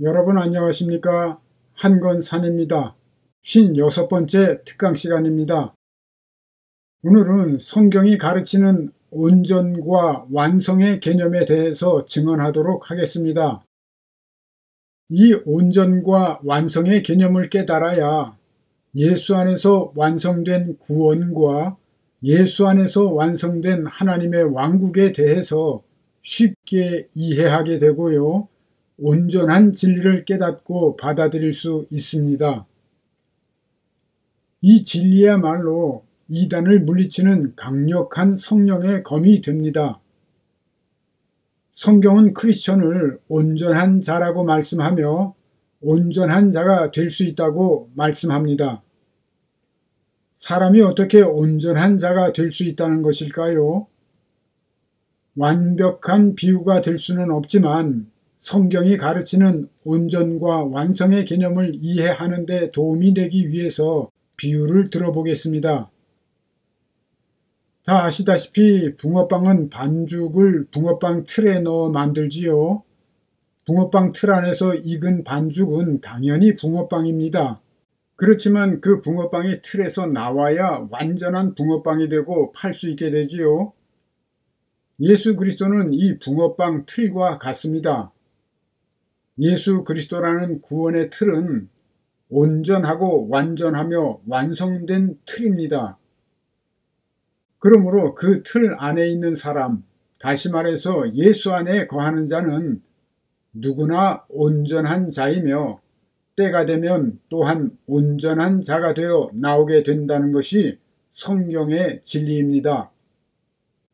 여러분 안녕하십니까? 한건산입니다. 56번째 특강 시간입니다. 오늘은 성경이 가르치는 온전과 완성의 개념에 대해서 증언하도록 하겠습니다. 이 온전과 완성의 개념을 깨달아야 예수 안에서 완성된 구원과 예수 안에서 완성된 하나님의 왕국에 대해서 쉽게 이해하게 되고요. 온전한 진리를 깨닫고 받아들일 수 있습니다. 이 진리야말로 이단을 물리치는 강력한 성령의 검이 됩니다. 성경은 크리스천을 온전한 자라고 말씀하며 온전한 자가 될 수 있다고 말씀합니다. 사람이 어떻게 온전한 자가 될 수 있다는 것일까요? 완벽한 비유가 될 수는 없지만 성경이 가르치는 온전과 완성의 개념을 이해하는 데 도움이 되기 위해서 비유를 들어보겠습니다. 다 아시다시피 붕어빵은 반죽을 붕어빵 틀에 넣어 만들지요. 붕어빵 틀 안에서 익은 반죽은 당연히 붕어빵입니다. 그렇지만 그 붕어빵이 틀에서 나와야 완전한 붕어빵이 되고 팔 수 있게 되지요. 예수 그리스도는 이 붕어빵 틀과 같습니다. 예수 그리스도라는 구원의 틀은 온전하고 완전하며 완성된 틀입니다. 그러므로 그 틀 안에 있는 사람, 다시 말해서 예수 안에 거하는 자는 누구나 온전한 자이며 때가 되면 또한 온전한 자가 되어 나오게 된다는 것이 성경의 진리입니다.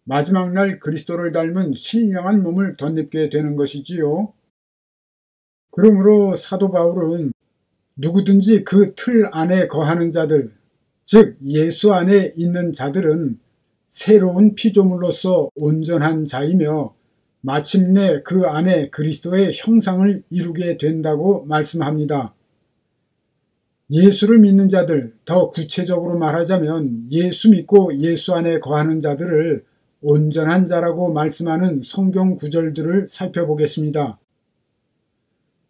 마지막 날 그리스도를 닮은 신령한 몸을 덧입게 되는 것이지요. 그러므로 사도 바울은 누구든지 그 틀 안에 거하는 자들, 즉 예수 안에 있는 자들은 새로운 피조물로서 온전한 자이며 마침내 그 안에 그리스도의 형상을 이루게 된다고 말씀합니다. 예수를 믿는 자들, 더 구체적으로 말하자면 예수 믿고 예수 안에 거하는 자들을 온전한 자라고 말씀하는 성경 구절들을 살펴보겠습니다.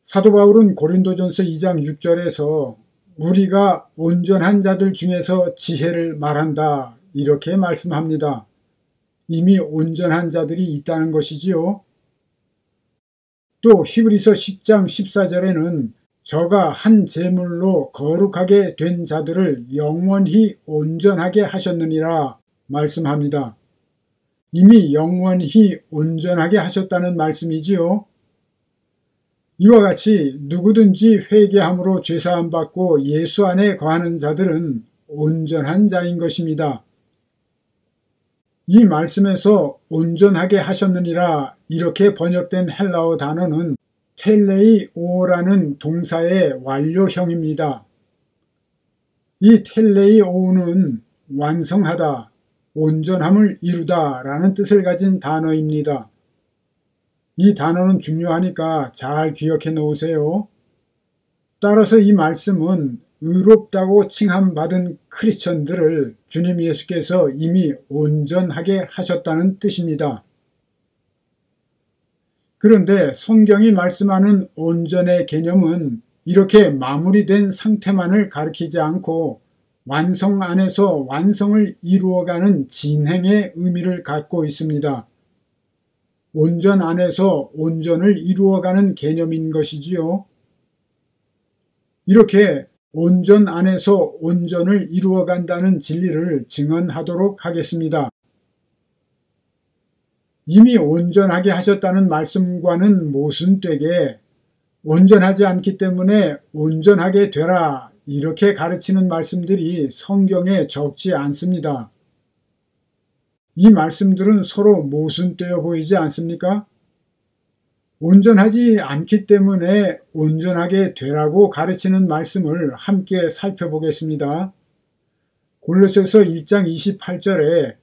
사도 바울은 고린도전서 2장 6절에서 우리가 온전한 자들 중에서 지혜를 말한다 이렇게 말씀합니다. 이미 온전한 자들이 있다는 것이지요. 또 히브리서 10장 14절에는 저가 한 제물로 거룩하게 된 자들을 영원히 온전하게 하셨느니라 말씀합니다. 이미 영원히 온전하게 하셨다는 말씀이지요. 이와 같이 누구든지 회개함으로 죄사함 받고 예수 안에 거하는 자들은 온전한 자인 것입니다. 이 말씀에서 온전하게 하셨느니라 이렇게 번역된 헬라어 단어는 텔레이오라는 동사의 완료형입니다. 이 텔레이오는 완성하다, 온전함을 이루다 라는 뜻을 가진 단어입니다. 이 단어는 중요하니까 잘 기억해 놓으세요. 따라서 이 말씀은 의롭다고 칭함받은 크리스천들을 주님 예수께서 이미 온전하게 하셨다는 뜻입니다. 그런데 성경이 말씀하는 온전의 개념은 이렇게 마무리된 상태만을 가리키지 않고 완성 안에서 완성을 이루어가는 진행의 의미를 갖고 있습니다. 온전 안에서 온전을 이루어가는 개념인 것이지요. 이렇게 온전 안에서 온전을 이루어간다는 진리를 증언하도록 하겠습니다. 이미 온전하게 하셨다는 말씀과는 모순되게 온전하지 않기 때문에 온전하게 되라 이렇게 가르치는 말씀들이 성경에 적지 않습니다. 이 말씀들은 서로 모순되어 보이지 않습니까? 온전하지 않기 때문에 온전하게 되라고 가르치는 말씀을 함께 살펴보겠습니다. 골로새서 1장 28절에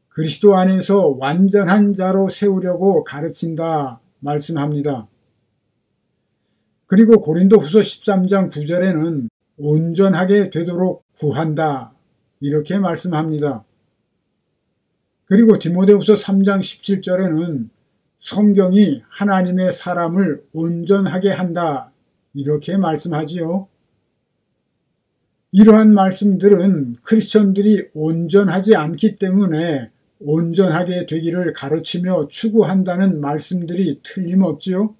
그리스도 안에서 완전한 자로 세우려고 가르친다 말씀합니다. 그리고 고린도후서 13장 9절에는 온전하게 되도록 구한다 이렇게 말씀합니다. 그리고 디모데후서 3장 17절에는 성경이 하나님의 사람을 온전하게 한다 이렇게 말씀하지요. 이러한 말씀들은 크리스천들이 온전하지 않기 때문에 온전하게 되기를 가르치며 추구한다는 말씀들이 틀림없지요.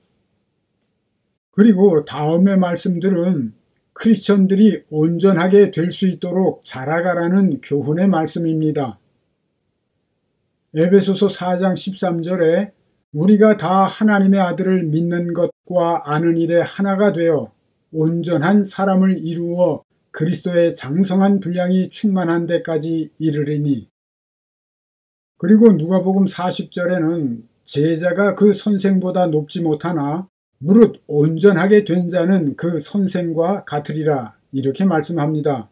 그리고 다음의 말씀들은 크리스천들이 온전하게 될 수 있도록 자라가라는 교훈의 말씀입니다. 에베소서 4장 13절에 우리가 다 하나님의 아들을 믿는 것과 아는 일에 하나가 되어 온전한 사람을 이루어 그리스도의 장성한 분량이 충만한 데까지 이르리니. 그리고 누가복음 40절에는 제자가 그 선생보다 높지 못하나 무릇 온전하게 된 자는 그 선생과 같으리라 이렇게 말씀합니다.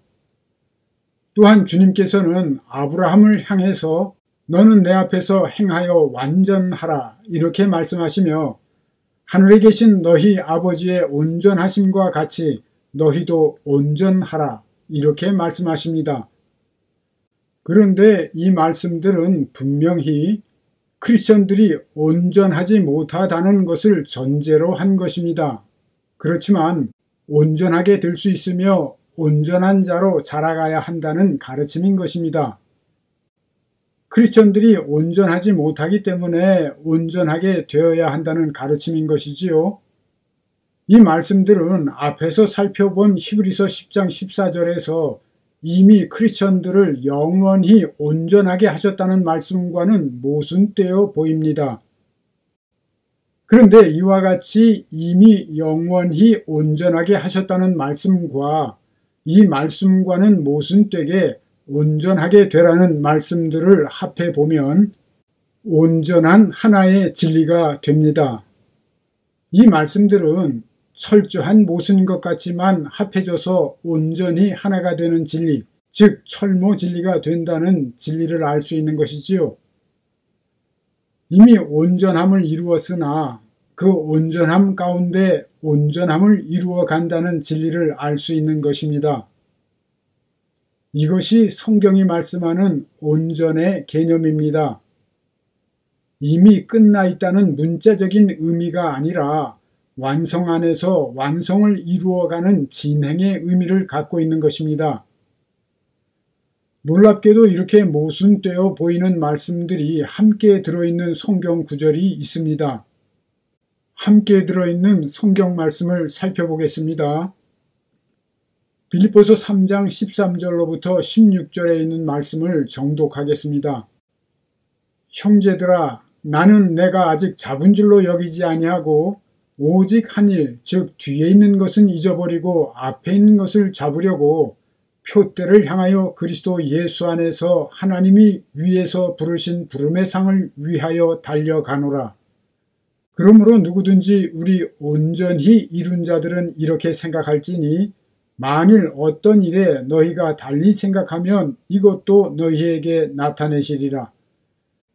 또한 주님께서는 아브라함을 향해서 너는 내 앞에서 행하여 완전하라 이렇게 말씀하시며 하늘에 계신 너희 아버지의 온전하심과 같이 너희도 온전하라 이렇게 말씀하십니다. 그런데 이 말씀들은 분명히 크리스천들이 온전하지 못하다는 것을 전제로 한 것입니다. 그렇지만 온전하게 될 수 있으며 온전한 자로 자라가야 한다는 가르침인 것입니다. 크리스천들이 온전하지 못하기 때문에 온전하게 되어야 한다는 가르침인 것이지요. 이 말씀들은 앞에서 살펴본 히브리서 10장 14절에서 이미 크리스천들을 영원히 온전하게 하셨다는 말씀과는 모순되어 보입니다. 그런데 이와 같이 이미 영원히 온전하게 하셨다는 말씀과 이 말씀과는 모순되게 온전하게 되라는 말씀들을 합해 보면 온전한 하나의 진리가 됩니다. 이 말씀들은 철저한 모순인 것 같지만 합해져서 온전히 하나가 되는 진리, 즉 철모 진리가 된다는 진리를 알 수 있는 것이지요. 이미 온전함을 이루었으나 그 온전함 가운데 온전함을 이루어 간다는 진리를 알 수 있는 것입니다. 이것이 성경이 말씀하는 온전의 개념입니다. 이미 끝나 있다는 문자적인 의미가 아니라 완성 안에서 완성을 이루어가는 진행의 의미를 갖고 있는 것입니다. 놀랍게도 이렇게 모순되어 보이는 말씀들이 함께 들어있는 성경 구절이 있습니다. 함께 들어있는 성경 말씀을 살펴보겠습니다. 빌립보서 3장 13절로부터 16절에 있는 말씀을 정독하겠습니다. 형제들아, 나는 내가 아직 잡은 줄로 여기지 아니하고 오직 한 일, 즉 뒤에 있는 것은 잊어버리고 앞에 있는 것을 잡으려고 표대를 향하여 그리스도 예수 안에서 하나님이 위에서 부르신 부름의 상을 위하여 달려가노라. 그러므로 누구든지 우리 온전히 이룬 자들은 이렇게 생각할지니 만일 어떤 일에 너희가 달리 생각하면 이것도 너희에게 나타내시리라.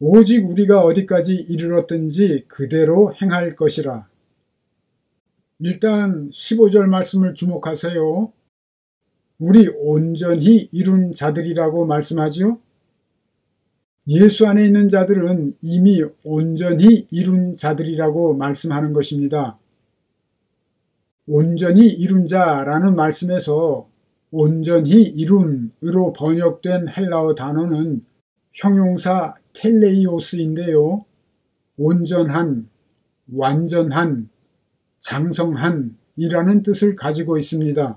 오직 우리가 어디까지 이르렀든지 그대로 행할 것이라. 일단 15절 말씀을 주목하세요. 우리 온전히 이룬 자들이라고 말씀하지요. 예수 안에 있는 자들은 이미 온전히 이룬 자들이라고 말씀하는 것입니다. 온전히 이룬 자라는 말씀에서 온전히 이룬으로 번역된 헬라어 단어는 형용사 텔레이오스인데요. 온전한, 완전한, 장성한 이라는 뜻을 가지고 있습니다.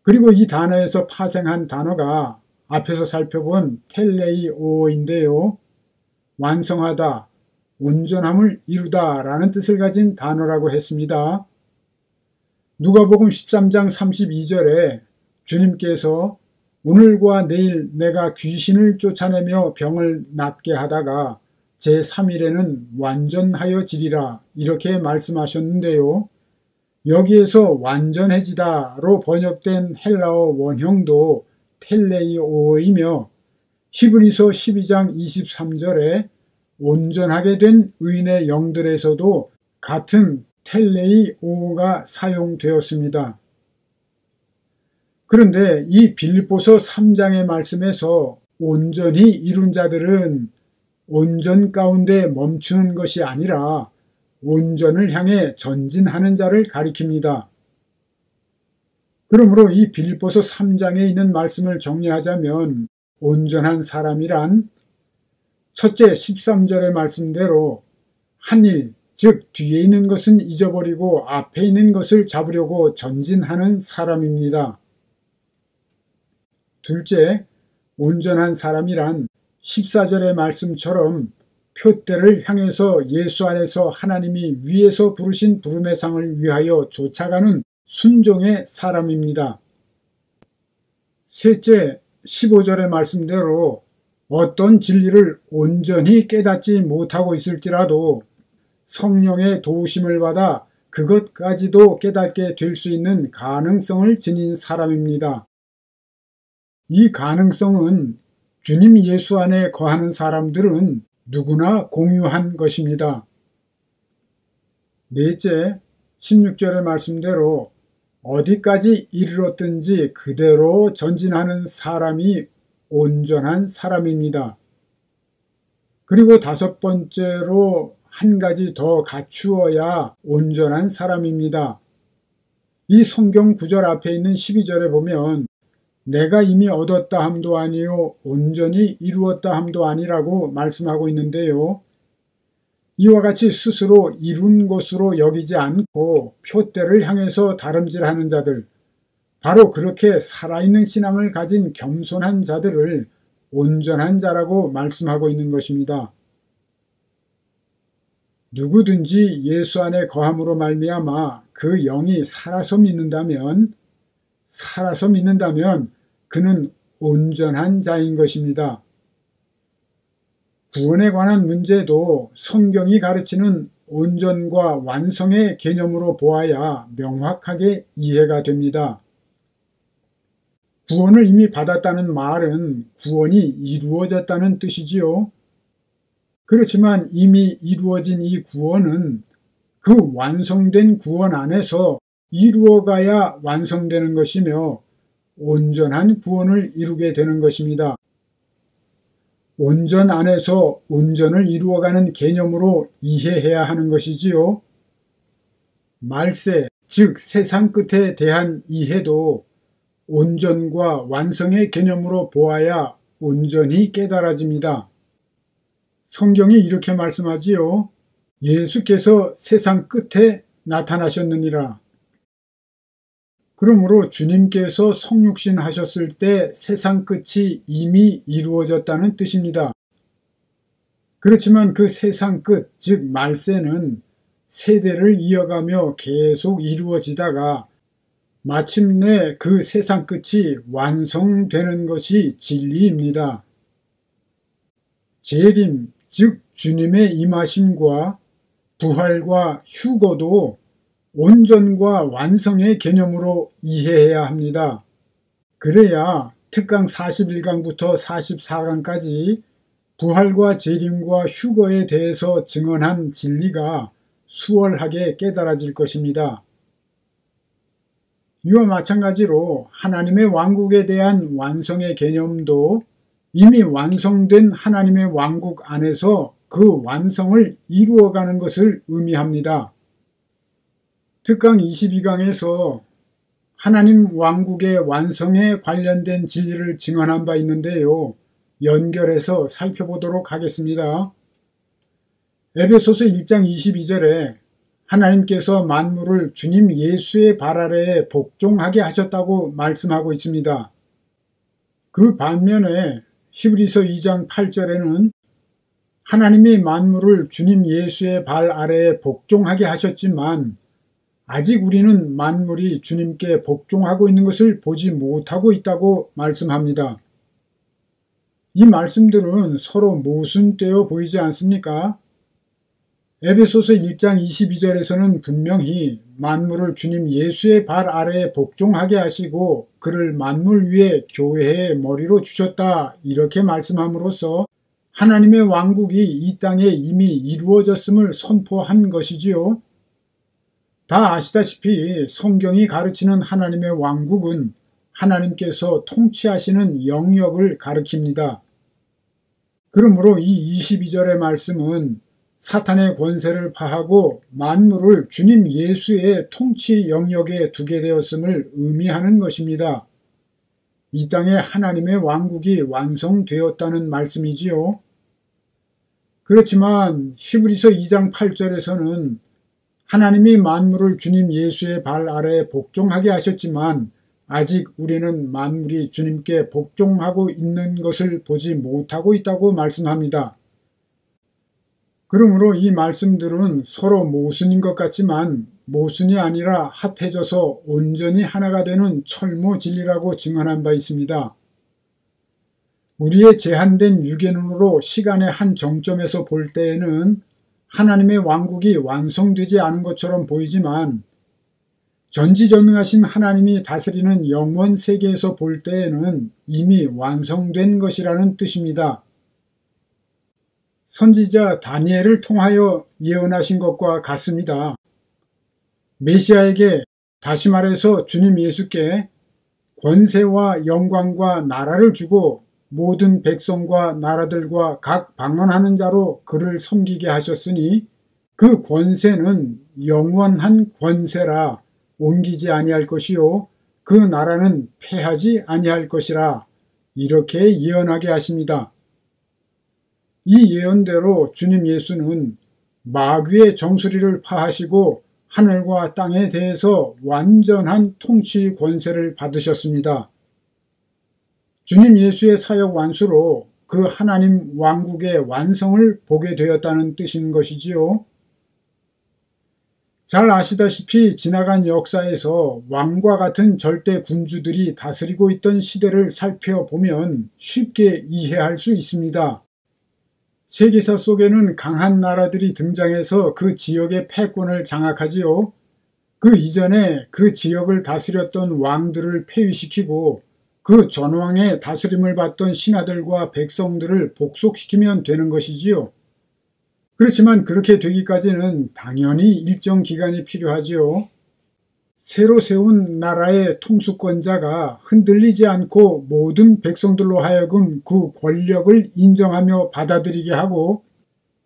그리고 이 단어에서 파생한 단어가 앞에서 살펴본 텔레이오인데요. 완성하다, 온전함을 이루다 라는 뜻을 가진 단어라고 했습니다. 누가복음 13장 32절에 주님께서 오늘과 내일 내가 귀신을 쫓아내며 병을 낫게 하다가 제3일에는 완전하여지리라 이렇게 말씀하셨는데요. 여기에서 완전해지다로 번역된 헬라어 원형도 텔레이오이며 히브리서 12장 23절에 온전하게 된 의인의 영들에서도 같은 텔레이오가 사용되었습니다. 그런데 이 빌립보서 3장의 말씀에서 온전히 이룬 자들은 온전 가운데 멈추는 것이 아니라 온전을 향해 전진하는 자를 가리킵니다. 그러므로 이 빌립보서 3장에 있는 말씀을 정리하자면 온전한 사람이란 첫째 13절의 말씀대로 한 일, 즉 뒤에 있는 것은 잊어버리고 앞에 있는 것을 잡으려고 전진하는 사람입니다. 둘째, 온전한 사람이란 14절의 말씀처럼 표대를 향해서 예수 안에서 하나님이 위에서 부르신 부름의 상을 위하여 쫓아가는 순종의 사람입니다. 셋째, 15절의 말씀대로 어떤 진리를 온전히 깨닫지 못하고 있을지라도 성령의 도우심을 받아 그것까지도 깨닫게 될 수 있는 가능성을 지닌 사람입니다. 이 가능성은 주님 예수 안에 거하는 사람들은 누구나 공유한 것입니다. 넷째, 16절의 말씀대로 어디까지 이르렀든지 그대로 전진하는 사람이 온전한 사람입니다. 그리고 다섯 번째로 한 가지 더 갖추어야 온전한 사람입니다. 이 성경 구절 앞에 있는 12절에 보면 내가 이미 얻었다 함도 아니요 온전히 이루었다 함도 아니라고 말씀하고 있는데요. 이와 같이 스스로 이룬 것으로 여기지 않고 표대를 향해서 다름질하는 자들, 바로 그렇게 살아있는 신앙을 가진 겸손한 자들을 온전한 자라고 말씀하고 있는 것입니다. 누구든지 예수 안에 거함으로 말미암아 그 영이 살아서 믿는다면 그는 온전한 자인 것입니다. 구원에 관한 문제도 성경이 가르치는 온전과 완성의 개념으로 보아야 명확하게 이해가 됩니다. 구원을 이미 받았다는 말은 구원이 이루어졌다는 뜻이지요. 그렇지만 이미 이루어진 이 구원은 그 완성된 구원 안에서 이루어가야 완성되는 것이며 온전한 구원을 이루게 되는 것입니다. 온전 안에서 온전을 이루어가는 개념으로 이해해야 하는 것이지요. 말세, 즉 세상 끝에 대한 이해도 온전과 완성의 개념으로 보아야 온전히 깨달아집니다. 성경이 이렇게 말씀하지요. 예수께서 세상 끝에 나타나셨느니라. 그러므로 주님께서 성육신 하셨을 때 세상 끝이 이미 이루어졌다는 뜻입니다. 그렇지만 그 세상 끝, 즉 말세는 세대를 이어가며 계속 이루어지다가 마침내 그 세상 끝이 완성되는 것이 진리입니다. 재림, 즉 주님의 임하심과 부활과 휴거도 온전과 완성의 개념으로 이해해야 합니다. 그래야 특강 41강부터 44강까지 부활과 재림과 휴거에 대해서 증언한 진리가 수월하게 깨달아질 것입니다. 이와 마찬가지로 하나님의 왕국에 대한 완성의 개념도 이미 완성된 하나님의 왕국 안에서 그 완성을 이루어가는 것을 의미합니다. 특강 22강에서 하나님 왕국의 완성에 관련된 진리를 증언한 바 있는데요. 연결해서 살펴보도록 하겠습니다. 에베소서 1장 22절에 하나님께서 만물을 주님 예수의 발 아래에 복종하게 하셨다고 말씀하고 있습니다. 그 반면에 히브리서 2장 8절에는 하나님이 만물을 주님 예수의 발 아래에 복종하게 하셨지만 아직 우리는 만물이 주님께 복종하고 있는 것을 보지 못하고 있다고 말씀합니다. 이 말씀들은 서로 모순되어 보이지 않습니까? 에베소서 1장 22절에서는 분명히 만물을 주님 예수의 발 아래에 복종하게 하시고 그를 만물 위에 교회의 머리로 주셨다 이렇게 말씀함으로써 하나님의 왕국이 이 땅에 이미 이루어졌음을 선포한 것이지요. 다 아시다시피 성경이 가르치는 하나님의 왕국은 하나님께서 통치하시는 영역을 가리킵니다. 그러므로 이 22절의 말씀은 사탄의 권세를 파하고 만물을 주님 예수의 통치 영역에 두게 되었음을 의미하는 것입니다. 이 땅에 하나님의 왕국이 완성되었다는 말씀이지요. 그렇지만 히브리서 2장 8절에서는 하나님이 만물을 주님 예수의 발 아래에 복종하게 하셨지만 아직 우리는 만물이 주님께 복종하고 있는 것을 보지 못하고 있다고 말씀합니다. 그러므로 이 말씀들은 서로 모순인 것 같지만 모순이 아니라 합해져서 온전히 하나가 되는 철무 진리라고 증언한 바 있습니다. 우리의 제한된 유견으로 시간의 한 정점에서 볼 때에는 하나님의 왕국이 완성되지 않은 것처럼 보이지만 전지전능하신 하나님이 다스리는 영원 세계에서 볼 때에는 이미 완성된 것이라는 뜻입니다. 선지자 다니엘을 통하여 예언하신 것과 같습니다. 메시아에게, 다시 말해서 주님 예수께 권세와 영광과 나라를 주고 모든 백성과 나라들과 각 방언하는 자로 그를 섬기게 하셨으니 그 권세는 영원한 권세라 옮기지 아니할 것이요 그 나라는 패하지 아니할 것이라 이렇게 예언하게 하십니다. 이 예언대로 주님 예수는 마귀의 정수리를 파하시고 하늘과 땅에 대해서 완전한 통치 권세를 받으셨습니다. 주님 예수의 사역 완수로 그 하나님 왕국의 완성을 보게 되었다는 뜻인 것이지요. 잘 아시다시피 지나간 역사에서 왕과 같은 절대 군주들이 다스리고 있던 시대를 살펴보면 쉽게 이해할 수 있습니다. 세계사 속에는 강한 나라들이 등장해서 그 지역의 패권을 장악하지요. 그 이전에 그 지역을 다스렸던 왕들을 폐위시키고 그 전왕의 다스림을 받던 신하들과 백성들을 복속시키면 되는 것이지요. 그렇지만 그렇게 되기까지는 당연히 일정 기간이 필요하지요. 새로 세운 나라의 통수권자가 흔들리지 않고 모든 백성들로 하여금 그 권력을 인정하며 받아들이게 하고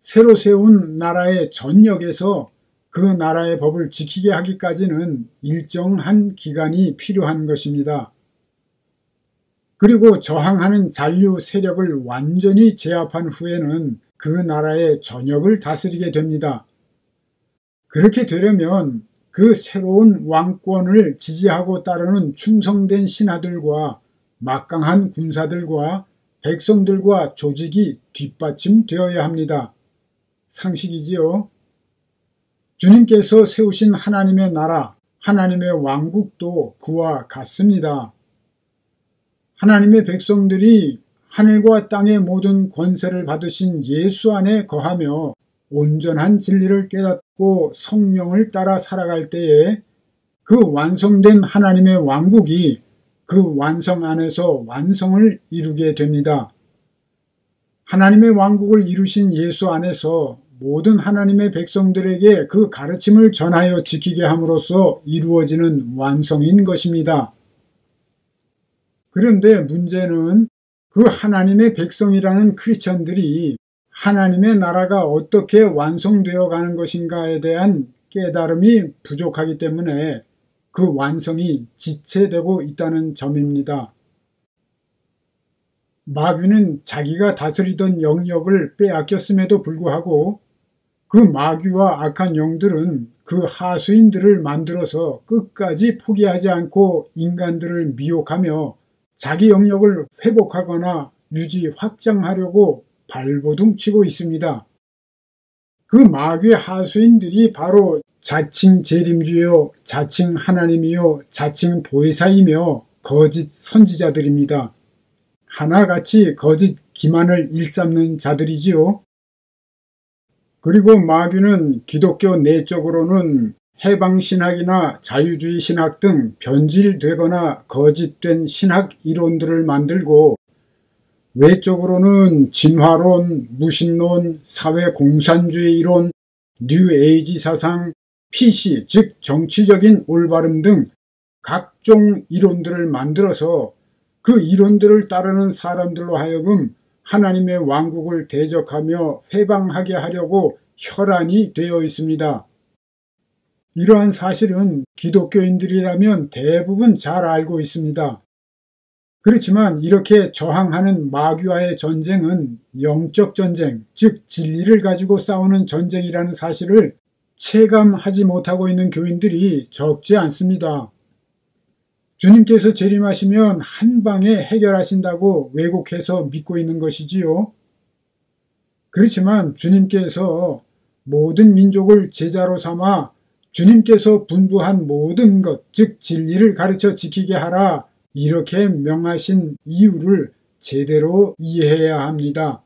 새로 세운 나라의 전역에서 그 나라의 법을 지키게 하기까지는 일정한 기간이 필요한 것입니다. 그리고 저항하는 잔류 세력을 완전히 제압한 후에는 그 나라의 전역을 다스리게 됩니다. 그렇게 되려면 그 새로운 왕권을 지지하고 따르는 충성된 신하들과 막강한 군사들과 백성들과 조직이 뒷받침되어야 합니다. 상식이지요. 주님께서 세우신 하나님의 나라, 하나님의 왕국도 그와 같습니다. 하나님의 백성들이 하늘과 땅의 모든 권세를 받으신 예수 안에 거하며 온전한 진리를 깨닫고 성령을 따라 살아갈 때에 그 완성된 하나님의 왕국이 그 완성 안에서 완성을 이루게 됩니다. 하나님의 왕국을 이루신 예수 안에서 모든 하나님의 백성들에게 그 가르침을 전하여 지키게 함으로써 이루어지는 완성인 것입니다. 그런데 문제는 그 하나님의 백성이라는 크리스천들이 하나님의 나라가 어떻게 완성되어 가는 것인가에 대한 깨달음이 부족하기 때문에 그 완성이 지체되고 있다는 점입니다. 마귀는 자기가 다스리던 영역을 빼앗겼음에도 불구하고 그 마귀와 악한 영들은 그 하수인들을 만들어서 끝까지 포기하지 않고 인간들을 미혹하며 자기 영역을 회복하거나 유지 확장하려고 발버둥치고 있습니다. 그 마귀의 하수인들이 바로 자칭 재림주요, 자칭 하나님이요, 자칭 보혜사이며 거짓 선지자들입니다. 하나같이 거짓 기만을 일삼는 자들이지요. 그리고 마귀는 기독교 내적으로는 해방신학이나 자유주의 신학 등 변질되거나 거짓된 신학 이론들을 만들고 외적으로는 진화론, 무신론, 사회공산주의 이론, 뉴에이지 사상, PC 즉 정치적인 올바름 등 각종 이론들을 만들어서 그 이론들을 따르는 사람들로 하여금 하나님의 왕국을 대적하며 회방하게 하려고 혈안이 되어 있습니다. 이러한 사실은 기독교인들이라면 대부분 잘 알고 있습니다. 그렇지만 이렇게 저항하는 마귀와의 전쟁은 영적 전쟁, 즉 진리를 가지고 싸우는 전쟁이라는 사실을 체감하지 못하고 있는 교인들이 적지 않습니다. 주님께서 재림하시면 한 방에 해결하신다고 왜곡해서 믿고 있는 것이지요. 그렇지만 주님께서 모든 민족을 제자로 삼아 주님께서 분부한 모든 것, 즉 진리를 가르쳐 지키게 하라, 이렇게 명하신 이유를 제대로 이해해야 합니다.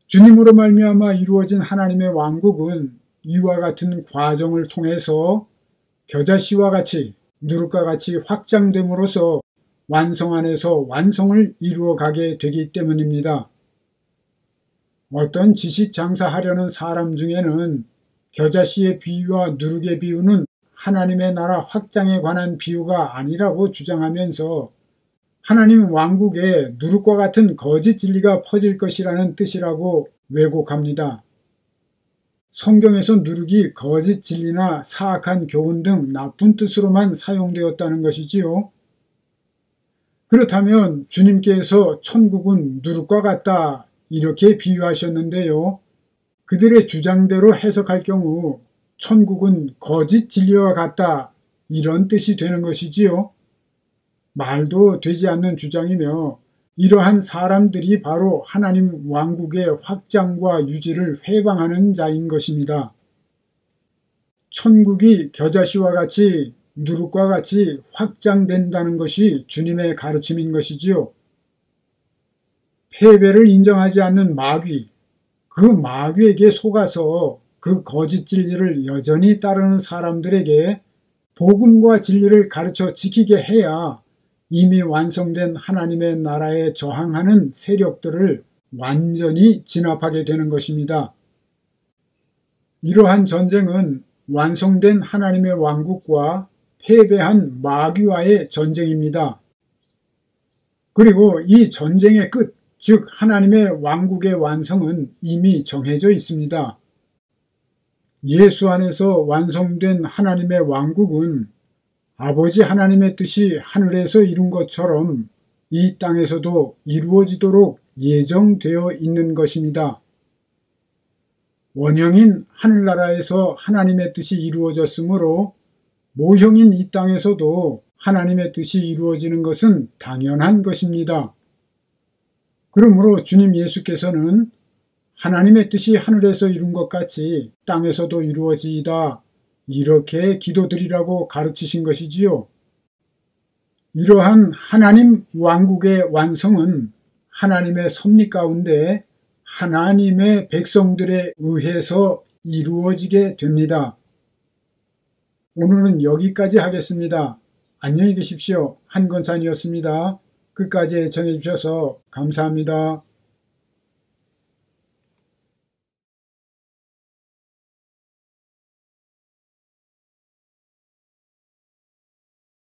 주님으로 말미암아 이루어진 하나님의 왕국은 이와 같은 과정을 통해서 겨자씨와 같이 누룩과 같이 확장됨으로써 완성 안에서 완성을 이루어가게 되기 때문입니다. 어떤 지식 장사하려는 사람 중에는 겨자씨의 비유와 누룩의 비유는 하나님의 나라 확장에 관한 비유가 아니라고 주장하면서 하나님 왕국에 누룩과 같은 거짓 진리가 퍼질 것이라는 뜻이라고 왜곡합니다. 성경에서 누룩이 거짓 진리나 사악한 교훈 등 나쁜 뜻으로만 사용되었다는 것이지요. 그렇다면 주님께서 천국은 누룩과 같다 이렇게 비유하셨는데요. 그들의 주장대로 해석할 경우 천국은 거짓 진리와 같다 이런 뜻이 되는 것이지요. 말도 되지 않는 주장이며 이러한 사람들이 바로 하나님 왕국의 확장과 유지를 회방하는 자인 것입니다. 천국이 겨자씨와 같이 누룩과 같이 확장된다는 것이 주님의 가르침인 것이지요. 패배를 인정하지 않는 마귀, 그 마귀에게 속아서 그 거짓 진리를 여전히 따르는 사람들에게 복음과 진리를 가르쳐 지키게 해야 이미 완성된 하나님의 나라에 저항하는 세력들을 완전히 진압하게 되는 것입니다. 이러한 전쟁은 완성된 하나님의 왕국과 패배한 마귀와의 전쟁입니다. 그리고 이 전쟁의 끝, 즉 하나님의 왕국의 완성은 이미 정해져 있습니다. 예수 안에서 완성된 하나님의 왕국은 아버지 하나님의 뜻이 하늘에서 이룬 것처럼 이 땅에서도 이루어지도록 예정되어 있는 것입니다. 원형인 하늘나라에서 하나님의 뜻이 이루어졌으므로 모형인 이 땅에서도 하나님의 뜻이 이루어지는 것은 당연한 것입니다. 그러므로 주님 예수께서는 하나님의 뜻이 하늘에서 이룬 것 같이 땅에서도 이루어지이다 이렇게 기도드리라고 가르치신 것이지요. 이러한 하나님 왕국의 완성은 하나님의 섭리 가운데 하나님의 백성들에 의해서 이루어지게 됩니다. 오늘은 여기까지 하겠습니다. 안녕히 계십시오. 한건산이었습니다. 끝까지 청해 주셔서 감사합니다.